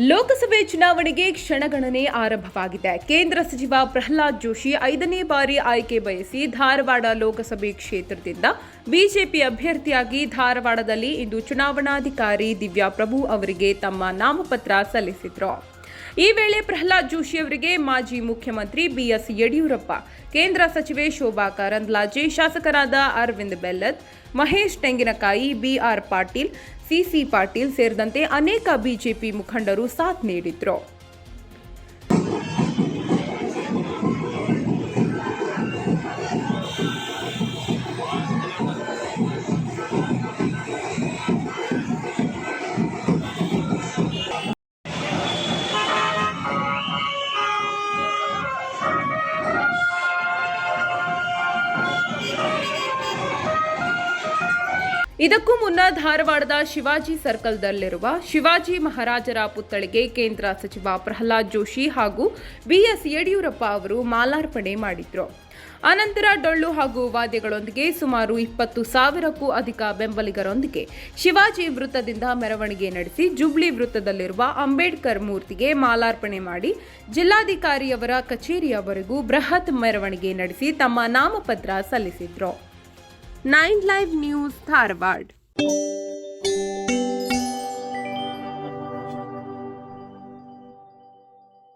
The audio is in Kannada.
ಲೋಕಸಭೆ ಚುನಾವಣೆಗೆ ಕ್ಷಣಗಣನೆ ಆರಂಭವಾಗಿದೆ. ಕೇಂದ್ರ ಸಚಿವ ಪ್ರಹ್ಲಾದ್ ಜೋಶಿ 5ನೇ ಬಾರಿ ಆಯ್ಕೆ ಬಯಸಿ ಧಾರವಾಡ ಲೋಕಸಭೆ ಕ್ಷೇತ್ರದಿಂದ ಬಿಜೆಪಿ ಅಭ್ಯರ್ಥಿಯಾಗಿ ಧಾರವಾಡದಲ್ಲಿ ಇಂದು ಚುನಾವಣಾಧಿಕಾರಿ ದಿವ್ಯಾ ಪ್ರಭು ಅವರಿಗೆ ತಮ್ಮ ನಾಮಪತ್ರ ಸಲ್ಲಿಸಿದರು. ಈ ವೇಳೆ ಪ್ರಹ್ಲಾದ್ ಜೋಶಿ ಅವರಿಗೆ ಮಾಜಿ ಮುಖ್ಯಮಂತ್ರಿ ಬಿಎಸ್ ಯಡಿಯೂರಪ್ಪ, ಕೇಂದ್ರ ಸಚಿವೆ ಶೋಭಾ ಕರಂದ್ಲಾಜೆ, ಶಾಸಕರಾದ ಅರವಿಂದ್ ಬೆಲ್ಲದ್, ಮಹೇಶ್ ತೆಂಗಿನಕಾಯಿ, ಬಿಆರ್ ಪಾಟೀಲ್, ಸಿಸಿ ಪಾಟೀಲ್ ಸೇರಿದಂತೆ ಅನೇಕ ಬಿಜೆಪಿ ಮುಖಂಡರು ಸಾಥ್ ನೀಡಿದ್ರು. ಇದಕ್ಕೂ ಮುನ್ನ ಧಾರವಾಡದ ಶಿವಾಜಿ ಸರ್ಕಲ್ದಲ್ಲಿರುವ ಶಿವಾಜಿ ಮಹಾರಾಜರ ಪುತ್ಥಳಿಗೆ ಕೇಂದ್ರ ಸಚಿವ ಪ್ರಹ್ಲಾದ್ ಜೋಶಿ ಹಾಗೂ ಬಿಎಸ್ ಯಡಿಯೂರಪ್ಪ ಅವರು ಮಾಲಾರ್ಪಣೆ ಮಾಡಿದ್ರು. ಅನಂತರ ಡೊಳ್ಳು ಹಾಗೂ ವಾದ್ಯಗಳೊಂದಿಗೆ ಸುಮಾರು 20,000ಕ್ಕೂ ಅಧಿಕ ಬೆಂಬಲಿಗರೊಂದಿಗೆ ಶಿವಾಜಿ ವೃತ್ತದಿಂದ ಮೆರವಣಿಗೆ ನಡೆಸಿ ಜುಬ್ಲಿ ವೃತ್ತದಲ್ಲಿರುವ ಅಂಬೇಡ್ಕರ್ ಮೂರ್ತಿಗೆ ಮಾಲಾರ್ಪಣೆ ಮಾಡಿ ಜಿಲ್ಲಾಧಿಕಾರಿಯವರ ಕಚೇರಿಯವರೆಗೂ ಬೃಹತ್ ಮೆರವಣಿಗೆ ನಡೆಸಿ ತಮ್ಮ ನಾಮಪತ್ರ ಸಲ್ಲಿಸಿದ್ರು. 9 ಲೈವ್ ನ್ಯೂಸ್ ಧಾರವಾಡ.